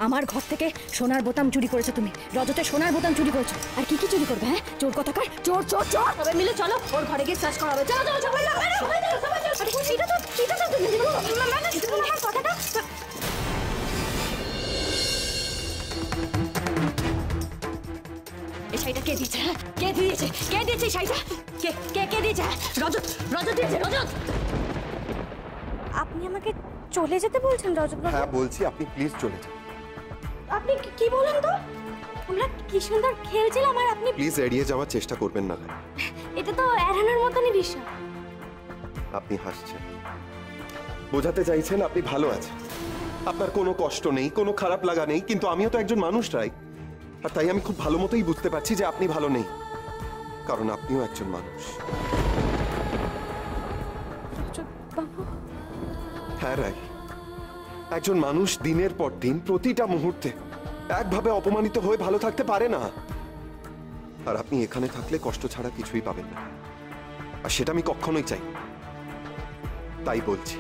আমার ঘর থেকে সোনার বোতাম চুরি করেছো তুমি, রজতের সোনার বোতাম চুরি করেছো। আর কি কি চুরি করবে? হ্যাঁ, চোর কথাকার, চোর চোর চোর। সবাই মিলে চলো, ওর ঘরে গিয়ে সার্চ করা হবে। চলো চলো সবাই মিলে, সবাই চলো, সবাই চলো। এটা তো আমার কথাটা। এই শাড়িটা কে দিয়েছে? হ্যাঁ, কে দিয়েছে? কে দিয়েছে শাড়িটা? কে কে কে দিয়েছে? রজত, রজত দিয়েছে, রজত। আপনি আমাকে চলে যেতে বলছেন রজত বাবু? হ্যাঁ বলছি, আপনি প্লিজ চলে যান। আপনি কি বলেন তো? আমরা কি সুন্দর খেলছিলাম আর আপনি প্লিজ এড়িয়ে যাওয়ার চেষ্টা করবেন না। এটা তো এড়ানোর মতনই বিষয়। আপনি হাসছেন, বোঝাতে চাইছেন আপনি ভালো আছেন, আপনার কোনো কষ্ট নেই, কোনো খারাপ লাগা নেই, কিন্তু আমিও তো একজন মানুষ রাই, আর তাই আমি খুব ভালো মতোই বুঝতে পারছি যে আপনি ভালো নেই, কারণ আপনিও একজন মানুষ। হ্যাঁ রাই, একজন মানুষ দিনের পর দিন প্রতিটা মুহূর্তে একভাবে অপমানিত হয়ে ভালো থাকতে পারে না, আর আপনি এখানে থাকলে কষ্ট ছাড়া কিছুই পাবেন না, আর সেটা আমি কখনোই চাই। তাই বলছি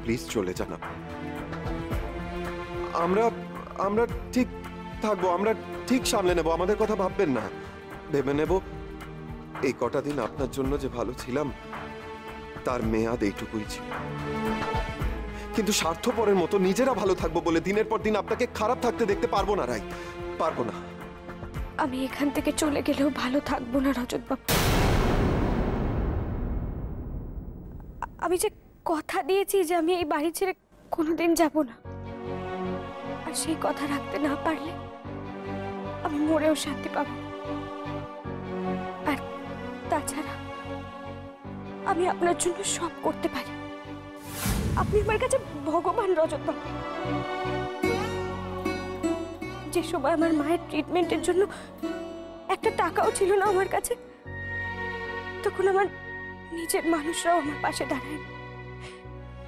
প্লিজ চলে যান। আমরা আমরা ঠিক থাকবো, আমরা ঠিক সামলে নেব, আমাদের কথা ভাববেন না, ভেবে নেব। এই কটা দিন আপনার জন্য যে ভালো ছিলাম তার মেয়াদ এইটুকুই ছিল, কিন্তু স্বার্থপরের মতো নিজেরা ভালো থাকবো বলে দিনের পর দিন আপনাকে খারাপ থাকতে দেখতে পারবো না রাই, পারবো না। আমি এখান থেকে চলে গেলেও ভালো থাকবো না রজত বাবু। আমি যে কথা দিয়েছি যে আমি এই বাড়ি ছেড়ে কোনোদিন যাব না, আর সেই কথা রাখতে না পারলে আমি মরেও শান্তি পাব। আর তাছাড়া আমি আপনার জন্য সব করতে পারি, আপনি আমার কাছে ভগবান রজত বাবু। যে সময় আমার মায়ের ট্রিটমেন্টের জন্য একটা টাকাও ছিল না আমার কাছে, তখন আমার নিজের মানুষরাও আমার পাশে দাঁড়ায়,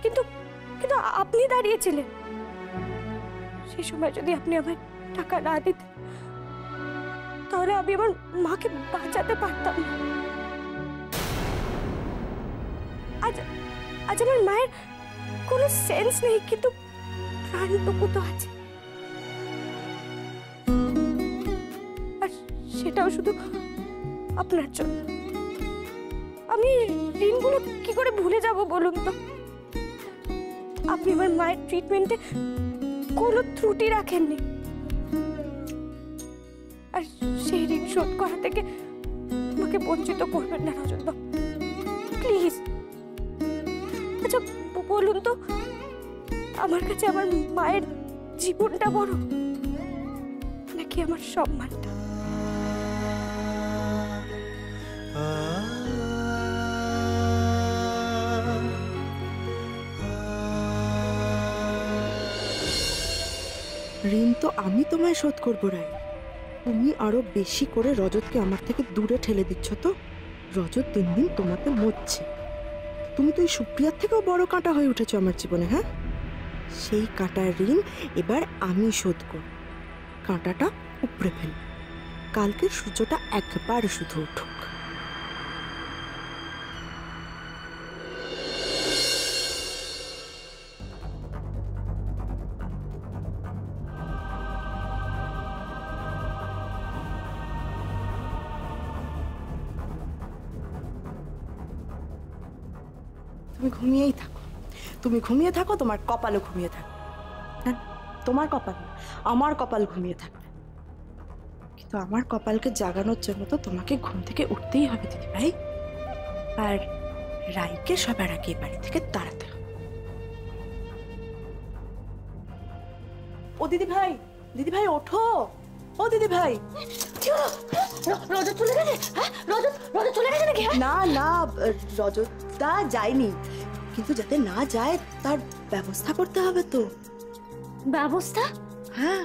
কিন্তু কিন্তু আপনি দাঁড়িয়েছিলেন। সেই সময় যদি আপনি আমার টাকা না দিতেন তাহলে আমি আমার মাকে বাঁচাতে পারতাম না। আজ আমার মায়ের কোনো সেন্স নেই, কিন্তু প্রাণটুকু তো আছে, আর সেটাও শুধু আপনার জন্য। আমি ঋণগুলো কি করে ভুলে যাব বলুন তো? আপনি আমার মায়ের ট্রিটমেন্টে কোনো ত্রুটি রাখেননি, আর সেই ঋণ শোধ করা থেকে আমাকে বঞ্চিত করবেন না রজত বাবু, প্লিজ। আচ্ছা বলুন তো, আমার কাছে আমার মায়ের জীবনটা বড় নাকি আমার সম্মানটা? ঋণ তো আমি তোমায় শোধ করবো রাই, তুমি আরো বেশি করে রজতকে আমার থেকে দূরে ঠেলে দিচ্ছ। তো রজত দিন দিন তোমাকে মরছে, তুমি তো এই সুপ্রিয়ার থেকেও বড় কাঁটা হয়ে উঠেছো আমার জীবনে। হ্যাঁ, সেই কাঁটার ঋণ এবার আমি শোধ করব, কাঁটাটা উপড়ে ফেল, কালকের সূর্যটা একবার শুধু উঠুক। তুমি ঘুমিয়েই থাকো, তুমি ঘুমিয়ে থাকো, তোমার কপালও ঘুমিয়ে থাকো। হ্যাঁ, তোমার কপাল, আমার কপাল ঘুমিয়ে থাকবে, কিন্তু আমার কপালকে জাগানোর জন্য তো তোমাকে ঘুম থেকে উঠতেই হবে দিদি ভাই, আর রাইকে সবার আগে বাড়ি থেকে তাড়াতে হবে। ও দিদি ভাই, দিদি ভাই ওঠো, ও দিদি ভাই। রজত চলে গেছে? হ্যাঁ, রজত রজত চলে গেছে নাকি? না না, রজতটা যায়নি, কিন্তু যাতে না যায় তার ব্যবস্থা করতে হবে তো। ব্যবস্থা? হ্যাঁ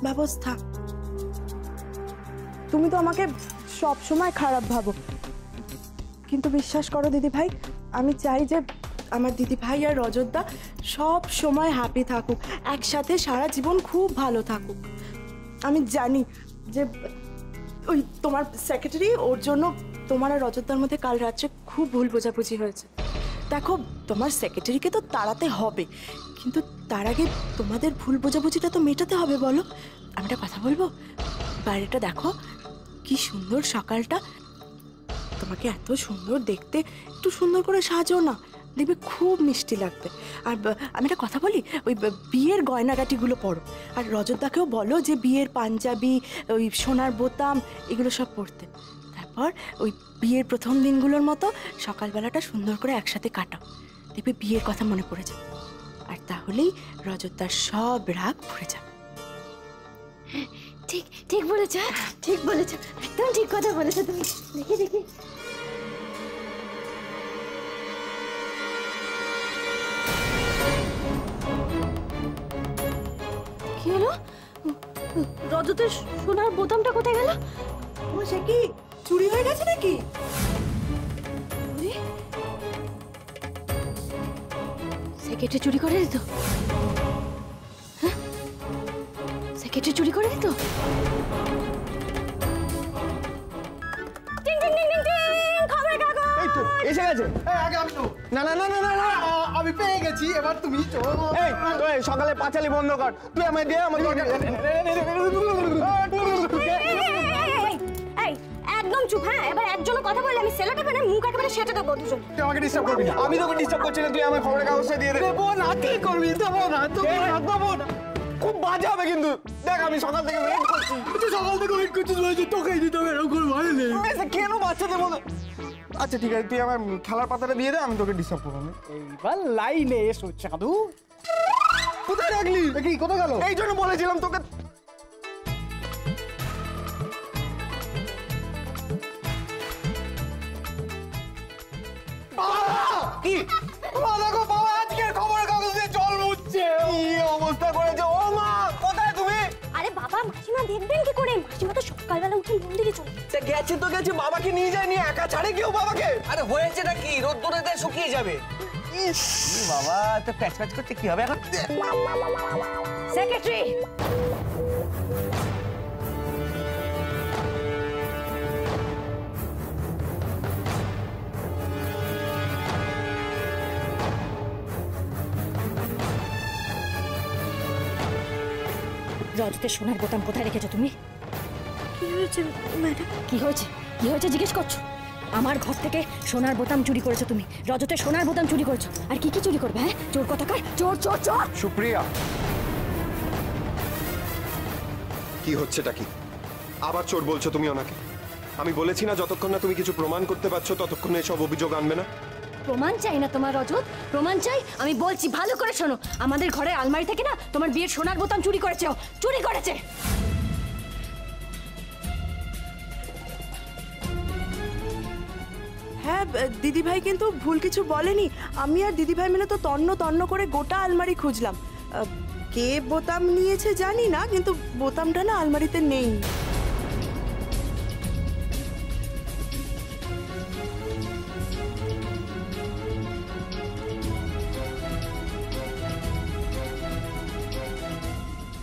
ব্যবস্থা। তুমি তো আমাকে সব সময় খারাপ ভাবো, কিন্তু বিশ্বাস করো দিদি ভাই, আমি চাই যে আমার দিদি ভাই আর রজতদা সব সময় হ্যাপি থাকুক, একসাথে সারা জীবন খুব ভালো থাকুক। আমি জানি যে ওই তোমার সেক্রেটারি, ওর জন্য তোমার আর রজতদার মধ্যে কাল রাত্রে খুব ভুল বোঝাবুঝি হয়েছে, দেখো তোমার সেক্রেটারিকে তো তাড়াতে হবে, কিন্তু তার আগে তোমাদের ভুল বোঝাবুঝিটা তো মেটাতে হবে। বলো, আমি একটা কথা বলবো? বাইরেটা দেখো কি সুন্দর সকালটা, তোমাকে এত সুন্দর দেখতে, একটু সুন্দর করে সাজো না, দেখবে খুব মিষ্টি লাগবে। আর আমি একটা কথা বলি, ওই বিয়ের গয়নাগাটিগুলো পরো, আর রজতদাকেও বলো যে বিয়ের পাঞ্জাবি, ওই সোনার বোতাম এগুলো সব পরতে। তারপর ওই বিয়ের প্রথম দিনগুলোর মতো সকালবেলাটা সুন্দর করে একসাথে কাটাও, দেখবে বিয়ের কথা মনে পড়ে যাবে, আর তাহলেই রজতদার সব রাগ ভরে যাবে। ঠিক ঠিক বলেছ, ঠিক বলেছ, একদম ঠিক কথা বলেছো তুমি। দেখি দেখি কি হলো? রজতের সোনার বোতামটা কোথায় গেল? সে কি চুরি হয়ে গেছে নাকি? সেক্রেটারি চুরি করে দিত? হ্যাঁ, সেক্রেটারি চুরি করে দিত? এই তো এসে গেছে। আগে আমি তো না না না না না আমি পেয়ে গেছি, এবার তুমি এই তো সকালে পাঁচালি বন্ধ কর, তুই আমায় দে আমার দরকার। এই একদম চুপ। হ্যাঁ, এবার একজনের কথা বললে আমি সেলোটা ফেলে মুখ একেবারে সেটা দেবো দুজন। তুই আমাকে ডিস্টার্ব করবি না। আমি তোকে ডিস্টার্ব করছি না, তুই আমার খবরের কাগজটা দিয়ে দে। দেবো না, কি করবি? দেবো না, দেবো না। খুব বাজে হবে কিন্তু। দেখ আমি সকাল থেকে ওয়েট করছি। তুই সকাল থেকে ওয়েট করছিস বলছিস তোকেই দিতে হবে, এরকম করে ভালো নেই। কেন বাচ্চাদের মতো? আচ্ছা ঠিক আছে, তুই আমার খেলার পাতাটা দিয়ে দে, আমি তোকে ডিস্টার্ব করবো না। এইবার লাইনে এসো চাঁদু। কোথায় রাখলি? দেখি কোথায় গেল? এই জন্য বলেছিলাম তোকে। কি দেখো বাবা, আজকের খবরের কাগজ দিয়ে জল মুছছে। কি অবস্থা করেছে? ও মা, কোথায় তুমি? আরে বাবা, মাসিমা দেখবেন কি করে? মাসিমা তো সকালবেলা উঠে মন্দিরে চলে গেছে। গেছে তো গেছে, বাবাকে নিয়ে যায়নি, একা ছাড়ে কেউ বাবাকে? আরে হয়েছে নাকি? রোদ্দুরেতে শুকিয়ে যাবে। ইস বাবা তো প্যাচ প্যাচ করতে কি হবে এখন? সেক্রেটারি, রজতের সোনার বোতাম কোথায় রেখেছো তুমি? কি হয়েছে ম্যাডাম? কি হয়েছে, কি হয়েছে জিজ্ঞেস করছো? আমার ঘর থেকে সোনার বোতাম চুরি করেছো তুমি, রজতের সোনার বোতাম চুরি করেছো। আর কি কি চুরি করবে? হ্যাঁ, চোর কোথাকার, চোর চোর চোর। সুপ্রিয়া, কি হচ্ছেটা কি? আবার চোর বলছো তুমি ওনাকে? আমি বলেছি না যতক্ষণ না তুমি কিছু প্রমাণ করতে পারছো ততক্ষণ এসব অভিযোগ আনবে না। প্রমাণ চাই না তোমার রজত, প্রমাণ চাই। আমি বলছি ভালো করে শোনো, আমাদের ঘরের আলমারি থেকে না তোমার বিয়ের সোনার বোতাম চুরি করেছে, ও চুরি করেছে। হ্যাঁ, দিদিভাই কিন্তু ভুল কিছু বলেনি। আমি আর দিদিভাই মিলে তো তন্ন তন্ন করে গোটা আলমারি খুঁজলাম। কে বোতাম নিয়েছে জানি না, কিন্তু বোতামটা না আলমারিতে নেই।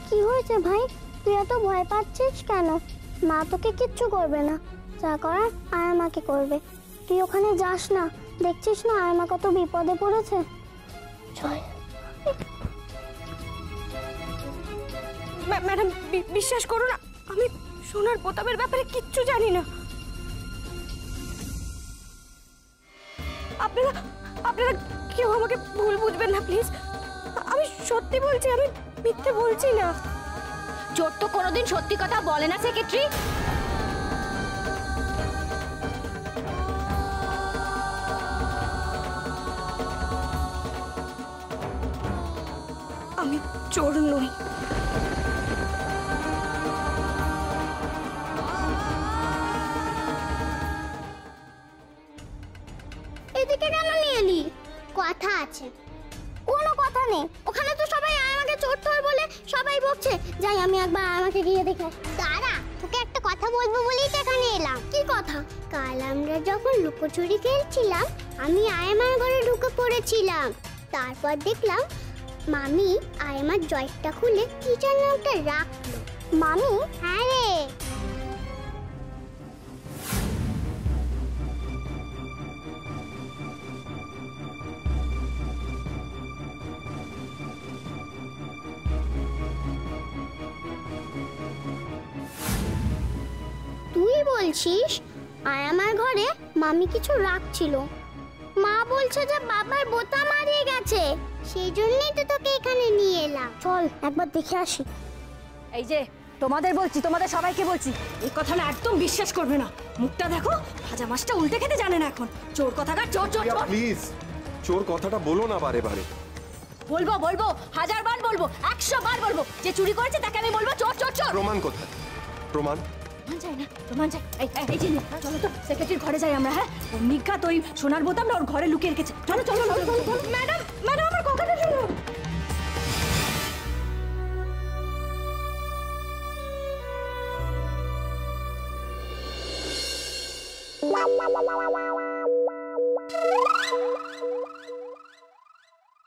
কি হয়েছে ভাই? তুই এত ভয় পাচ্ছিস কেন? মা তোকে কিচ্ছু করবে না, যা করার আয়া মাকে করবে। তুই ওখানে যাস না, দেখছিস না আয়া মা কত বিপদে পড়েছে। চল। ম্যাডাম বিশ্বাস করুন, আমি সোনার বোতামের ব্যাপারে কিচ্ছু জানি না। আপনারা আপনারা কেউ আমাকে ভুল বুঝবেন না প্লিজ। আমি সত্যি বলছি, আমি মিথ্যে বলছি না। চোর তো কোনোদিন সত্যি কথা বলে না সেক্রেটারি। আমি চোর নই। এদিকে কেন নিয়ে এলি? কথা আছে। কোনো কথা নেই, ওখানে তো সবাই আমাকে চোর টোর বলে সবাই বকছে। যাই আমি একবার আমাকে গিয়ে দেখে। দাঁড়া, তোকে একটা কথা বলবো বলেই তো এখানে এলাম। কি কথা? কাল আমরা যখন লুকোচুরি খেলছিলাম আমি আয়মার ঘরে ঢুকে পড়েছিলাম। তারপর দেখলাম মামি আয়মার জয়টা খুলে কি যেন একটা রাখলো। মামি? হ্যাঁ রে। বলছিস? আর আমার ঘরে মামি কিছু রাখছিল। মা বলছে যে বাবার বোতাম হারিয়ে গেছে, সেই জন্যই তো তোকে এখানে নিয়ে এলাম। চল একবার দেখে আসি। এই যে তোমাদের বলছি, তোমাদের সবাইকে বলছি, এই কথা না একদম বিশ্বাস করবে না। মুখটা দেখো, ভাজা মাছটা উল্টে খেতে জানে না এখন। চোর কথাকার, চোর চোর চোর। প্লিজ চোর কথাটা বলো না বারে বারে। বলবো বলবো, 1000 বার বলবো, 100 বার বলবো। যে চুরি করেছে তাকে আমি বলবো চোর চোর চোর। প্রমাণ কোথায়? প্রমাণ চাই না, প্রমাণ চাই। এই যে চলো তো সেক্রেটারির ঘরে যাই আমরা। হ্যাঁ, ও নিঘাত ওই সোনার বোতামটা ওর ঘরে লুকিয়ে রেখেছে। চলো চলো চলো। ম্যাডাম ম্যাডাম, আমার কথাটা শুনুন।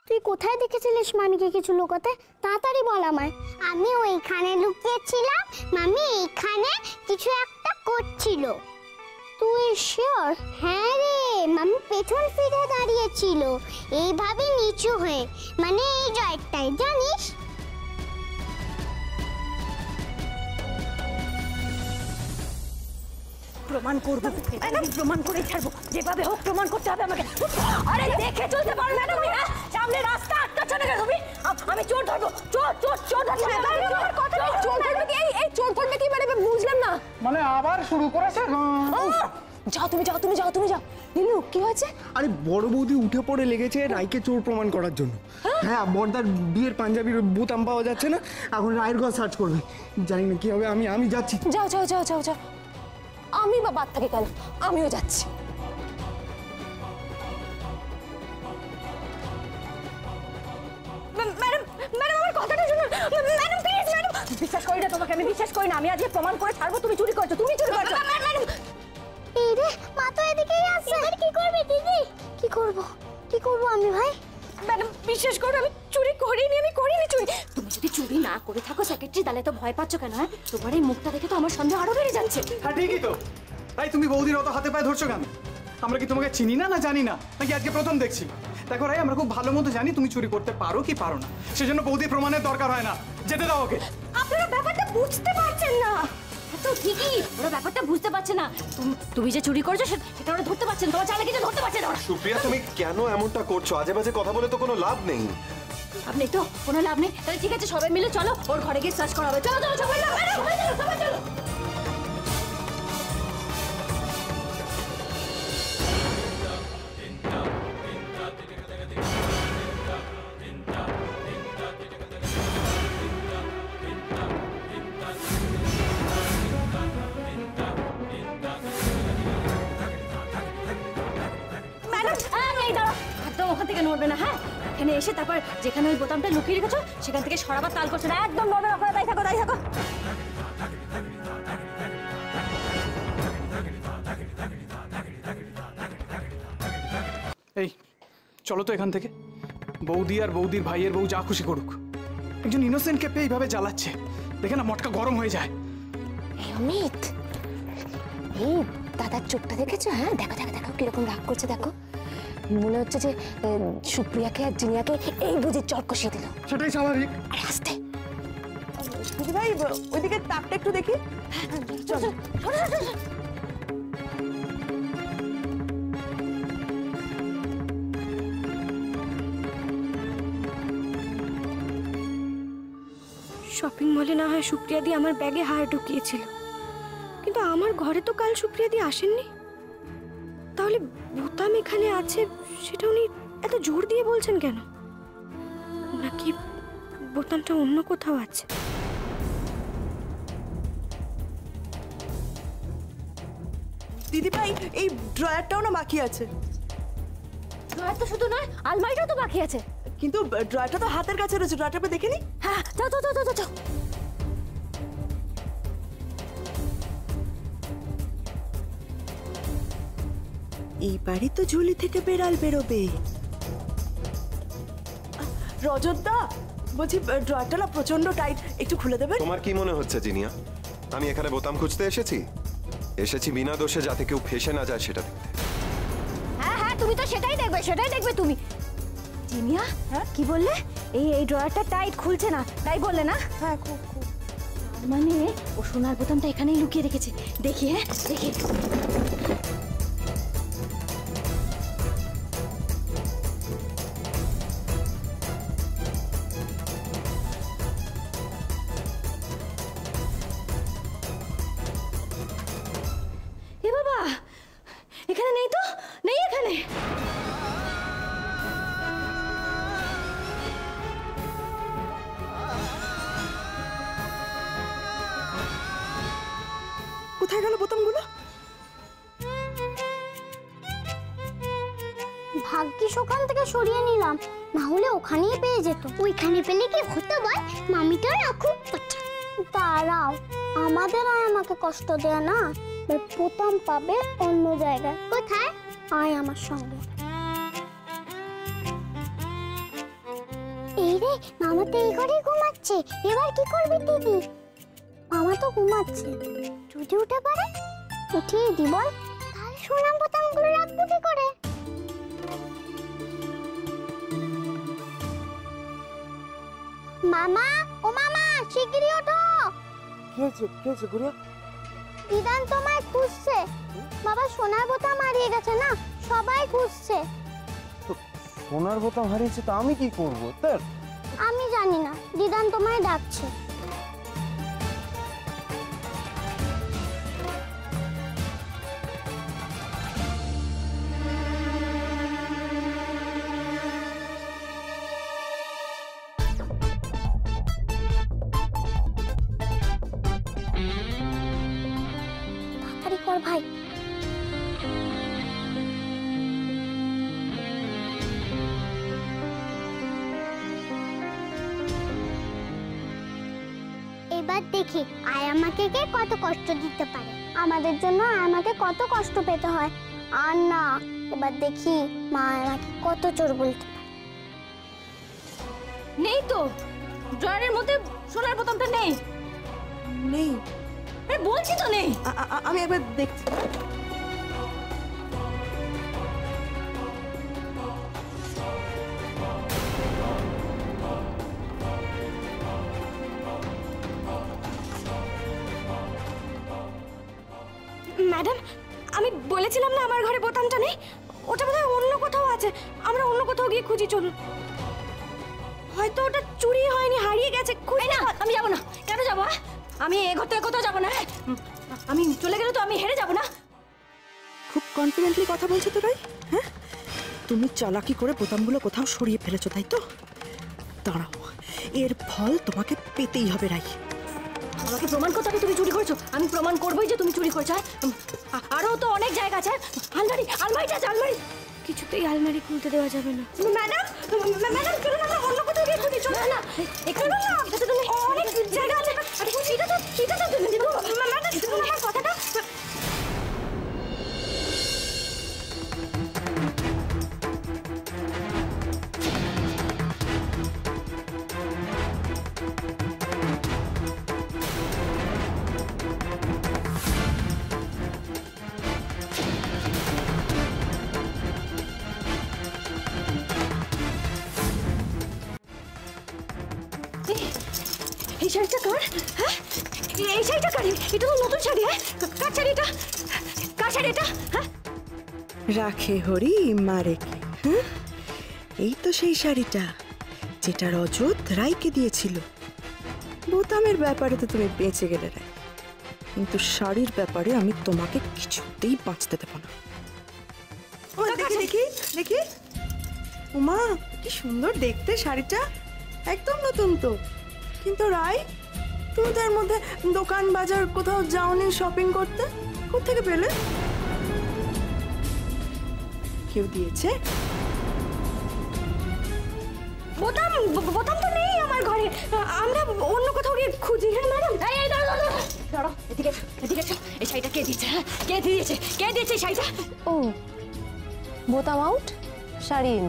তুই কোথায় দেখেছিলিস মামিকে কিছু লুকাতে? তাড়াতাড়ি বল আমায়। আমি ওইখানে লুকিয়েছিলাম, মামি এইখানে কিছু একটা করছিল। তুই শিওর? হ্যাঁ রে, মামি পেছন ফিরে দাঁড়িয়েছিল এইভাবে নিচু হয়ে, মানে এই জয়টাই, জানিস? প্রমাণ করবো, আমি প্রমাণ করে ছাড়বো। যেভাবে হোক প্রমাণ করতে হবে আমাকে। আরে দেখে চলতে পারো না তুমি? সামনে রাস্তা আটকাচ্ছ না তুমি? আমি চোর ধরবো, চোর চোর চোর ধরবো। চোর ধরবে কি? এই চোর করবে কি মানে বুঝলাম না। মানে আবার শুরু করেছে? যাও তুমি, যাও তুমি, যাও তুমি, যাও। নীলু কি হয়েছে? আরে বড় বৌদি উঠে পড়ে লেগেছে রায়কে চোর প্রমাণ করার জন্য। হ্যাঁ, বড়দার বিয়ের পাঞ্জাবির বোতাম পাওয়া যাচ্ছে না, এখন রায়ের ঘর সার্চ করবে। জানি না কি হবে। আমি যাচ্ছি। যাও যাও যাও যাও যাও। আমি বা বাদ থেকে কেন, আমিও যাচ্ছি। ম্যাডাম ম্যাডাম, আমার কথাটা শুনুন। ম্যাডাম প্লিজ, ম্যাডাম বিশ্বাস করি না তোমাকে, আমি বিশ্বাস করি না। আমি আজকে প্রমাণ করে ছাড়বো তুমি চুরি করছো, তুমি চুরি করছো। ম্যাডাম এই রে, মা তো এদিকেই আসছে। এবার কি করবে দিদি? কি করব আমি ভাই? ম্যাডাম বিশ্বাস করো, আমি চুরি করিনি, আমি করিনি চুরি। তুমি যদি চুরি না করে থাকো সেক্রেটারি, তাহলে তো ভয় পাচ্ছ কেন? হ্যাঁ, তোমার এই মুখটা দেখে তো আমার সন্দেহ আরো বেড়ে যাচ্ছে। হ্যাঁ ঠিকই তো। তাই তুমি বৌদির অত হাতে পায়ে ধরছো কেন? আমরা কি তোমাকে চিনি না, না জানি না, নাকি আজকে প্রথম দেখছি? দেখো রাই, আমরা খুব ভালো মতো জানি তুমি চুরি করতে পারো কি পারো না। সেজন্য বৌদির প্রমাণের দরকার হয় না। যেতে দাও ওকে। আপনারা ব্যাপারটা বুঝতে পারছেন না। তো ঠিকই, ওরা ব্যাপারটা বুঝতে পারছে না। তুমি যে চুরি করেছো সেটা ওরা ধরতে পারছেন, তোমার চালাকি যে ধরতে পারছেন ওরা। সুপ্রিয়া, তুমি কেন এমনটা করছো? আজে বাজে কথা বলে তো কোনো লাভ নেই। আপনি তো কোনো লাভ নেই। তাহলে ঠিক আছে, সবাই মিলে চলো ওর ঘরে গিয়ে সার্চ করা হবে। চলো চলো সবাই, সবাই চলো। ওখান থেকে নড়বে না। হ্যাঁ, এখানে এসে তারপর যেখানে ওই বোতামটা লুকিয়ে রেখেছো সেখান থেকে সরাবার তাল করছে না, একদম নড়বে না। তাই থাকো, তাই থাকো। এই চলো তো এখান থেকে। বৌদি আর বৌদির ভাইয়ের বউ যা খুশি করুক, একজন ইনোসেন্টকে পেয়ে এইভাবে জ্বালাচ্ছে, দেখে না মটকা গরম হয়ে যায়। অমিত, এই দাদার চোখটা দেখেছো? হ্যাঁ, দেখো দেখো দেখো কিরকম রাগ করছে, দেখো। মনে হচ্ছে যে সুপ্রিয়াকে আর জিনিয়াকে এই বুঝি চট কষিয়ে দিল। সেটাই স্বাভাবিক। আরে আস্তে ভাই, ওইদিকে তাপটা একটু দেখি। চল। শপিং মলে না হয় সুপ্রিয়া দি আমার ব্যাগে হার ঢুকিয়েছিল, কিন্তু আমার ঘরে তো কাল সুপ্রিয়া দি আসেননি। তাহলে বোতাম এখানে আছে সেটা উনি এত জোর দিয়ে বলছেন কেন? নাকি বোতামটা অন্য কোথাও আছে? দিদি ভাই, এই ড্রয়ারটাও না বাকি আছে। ড্রয়ার তো শুধু নয়, আলমারিটাও তো বাকি আছে। কিন্তু ড্রয়ারটা তো হাতের কাছে রয়েছে, ড্রয়ারটা দেখে নি। হ্যাঁ, যাও যাও যাও যাও যাও। এইবারই তো ঝুলি থেকে বেড়াল বেরোবে। রজতদা, বলছি ড্রয়ারটা না প্রচন্ড টাইট, একটু খুলে দেবেন? তোমার কি মনে হচ্ছে জিনিয়া আমি এখানে বোতাম খুঁজতে এসেছি বিনা দোষে, যাতে কেউ ফেসে না যায় সেটা দেখতে। হ্যাঁ হ্যাঁ, তুমি তো সেটাই দেখবে তুমি। জিনিয়া, কি বললে? এই ড্রয়ারটা টাইট খুলছে না, তাই বললে না? হ্যাঁ, খুব। মানে ও সোনার বোতামটা এখানেই লুকিয়ে রেখেছে। দেখি, হ্যাঁ দেখি। এ বাবা, এখানে নেই তো, নেই এখানে। কোথায় গেল বোতামগুলো? ভাগ্যিস ওখান থেকে সরিয়ে নিলাম, না হলে ওখানেই পেয়ে যেত। ওইখানে পেলে কি হতে বল, মামিটার না খুব পছন্দ। দাঁড়াও, আমাদের আর আমাকে কষ্ট দেয় না, বোতাম পাবে অন্য জায়গায়। কোথায়? আয় আমার সঙ্গে। এই রে, মামা তো এই ঘরেই ঘুমাচ্ছে। এবার কি করবি দিদি? মামা তো ঘুমাচ্ছে, যদি উঠে পারে উঠিয়ে দি বল। তাহলে সোনার বোতামগুলো রাখবো কি করে? মামা, ও মামা, শিগগিরই ওঠো। কি হয়েছে গুড়িয়া? দিদান তোমায় খুঁজছে। বাবা সোনার বোতাম হারিয়ে গেছে না, সবাই খুঁজছে। সোনার বোতাম হারিয়েছে, তা আমি কি করবো? তার আমি জানি না, দিদান তোমায় ডাকছে। তাড়াতাড়ি কর ভাই। এবার দেখি আয়ামাকে কে কত কষ্ট দিতে পারে। আমাদের জন্য আয়ামাকে কত কষ্ট পেতে হয়। আর না, এবার দেখি মা আয়ামাকে কত চোর বলতে পারে। নেই তো, ড্রয়ারের মধ্যে সোনার বোতামটা নেই। নেই? আরে বলছি তো নেই। আমি একবার দেখছি। ম্যাডাম, আমি বলেছিলাম না আমার ঘরে বোতামটা নেই। ওটা বোধহয় অন্য কোথাও আছে, আমরা অন্য কোথাও গিয়ে খুঁজি, চলুন। হয়তো ওটা চুরি হয়নি, হারিয়ে গেছে। এই না, আমি যাবো না। কেন যাবো? আমি এ ঘর থেকে কোথাও যাবো না। আমি চলে গেলে তো আমি হেরে যাবো না। খুব কনফিডেন্টলি কথা বলছো তো রাই? হ্যাঁ, তুমি চালাকি করে বোতামগুলো কোথাও সরিয়ে ফেলেছো, তাই তো? দাঁড়াও, এর ফল তোমাকে পেতেই হবে রাই। আমাকে প্রমাণ করতে হবে তুমি চুরি করেছো। আমি প্রমাণ করবোই যে তুমি চুরি করেছো। আরো তো অনেক জায়গা আছে। আলমারিটা আছে, আলমারি। কিছুতেই আলমারি খুলতে দেওয়া যাবে না। ম্যাডাম, ম্যাডাম চলুন আমরা অন্য কোথাও গিয়ে খুঁজি। চলো না, এখানে না, এটা তো তুমি অনেক জায়গা আছে। এটা তো ম্যাডাম, শুনুন আমার কথাটা। এই শাড়িটা কার? হ্যাঁ, এই শাড়িটা কার? এটা তো নতুন শাড়ি। হ্যাঁ, কার শাড়ি এটা? কার শাড়ি এটা? হ্যাঁ, রাখে হরি মারে কে। হ্যাঁ, এই তো সেই শাড়িটা যেটা রজত রাইকে দিয়েছিল। বোতামের ব্যাপারে তো তুমি বেঁচে গেলে রাই, কিন্তু শাড়ির ব্যাপারে আমি তোমাকে কিছুতেই বাঁচতে দেব না। দেখি দেখি দেখি, উমা কি সুন্দর দেখতে শাড়িটা, একদম নতুন তো। কিন্তু রাই, তুমি তো এর মধ্যে দোকান বাজার কোথাও যাওনি শপিং করতে? কোত্থেকে পেলে? কেউ দিয়েছে? বোতাম তো নেই আমার ঘরে, আমরা অন্য কোথাও গিয়ে খুঁজি। হ্যাঁ ম্যাডাম। এই দাঁড়াও, এদিকে এসো। এই শাড়িটা কে দিয়েছে? হ্যাঁ, কে দিয়েছে এই শাড়িটা? ও, বোতাম আউট, শাড়ি ইন।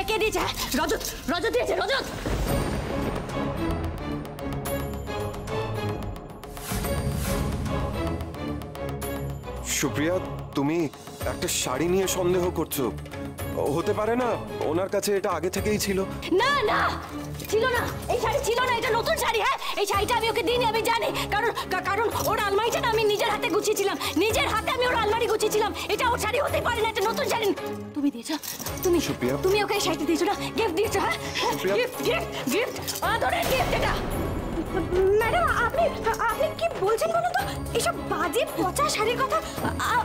কে দিয়েছে? রজত দিয়েছে, রজত। সুপ্রিয়া, তুমি একটা শাড়ি নিয়ে সন্দেহ করছো? হতে পারে না ওনার কাছে এটা আগে থেকেই ছিল। না না, ছিল না, এই শাড়ি ছিল না, এটা নতুন শাড়ি। হ্যাঁ, এই শাড়িটা আমি ওকে দিইনি, আমি জানি। কারণ ওর আলমারিটা না আমি নিজের হাতে গুছিয়েছিলাম, নিজের হাতে আমি ওর আলমারি গুছিয়েছিলাম। এটা ওর শাড়ি হতে পারে না, এটা নতুন শাড়ি। তুমি দিয়েছো, তুমি ওকে এই শাড়িটা দিয়েছো না, গিফট দিয়েছো। হ্যাঁ, গিফট, আদরের গিফট এটা। ম্যাডাম, আপনি কি বলছেন বলুন তো? এসব বাজে পচা শাড়ির কথা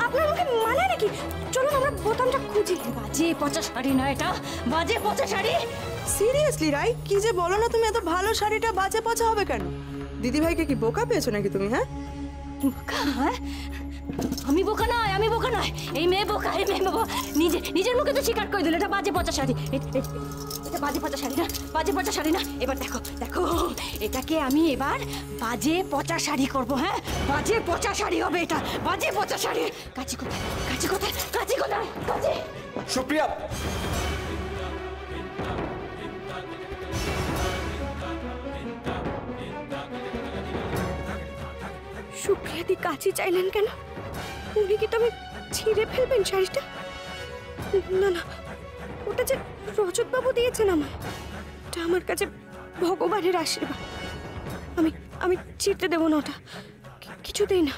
আপনার মুখে মানায় নাকি? চলুন আমরা বোতামটা খুঁজি। বাজে পচা শাড়ি না এটা, বাজে পচা শাড়ি। সিরিয়াসলি রাই, কি যে বলো না তুমি, এত ভালো শাড়িটা বাজে পচা হবে কেন? দিদি ভাইকে কি বোকা পেয়েছো নাকি তুমি? হ্যাঁ, বোকা? হ্যাঁ, আমি বোকা নয়, আমি বোকা নয়, এই মেয়ে বোকা, এই মেয়ে বোকা। নিজের মুখে তো স্বীকার করে দিল এটা বাজে পচা শাড়ি। এটা বাজে পচা শাড়ি না, বাজে পচা শাড়ি না। এবার দেখো, এটাকে আমি এবার বাজে পচা শাড়ি করবো। হ্যাঁ, বাজে পচা শাড়ি হবে এটা, বাজে পচা শাড়ি। কাচি কোথায়? সুপ্রিয়া, সুপ্রিয়াদি কাছে চাইলেন কেন? উনি কি তবে ছিঁড়ে ফেলবেন শাড়িটা? না, ওটা যে রজতবাবু দিয়েছেন আমায়, এটা আমার কাছে ভগবানের আশীর্বাদ। আমি ছিঁড়তে দেবো না ওটা, কিছুতেই না।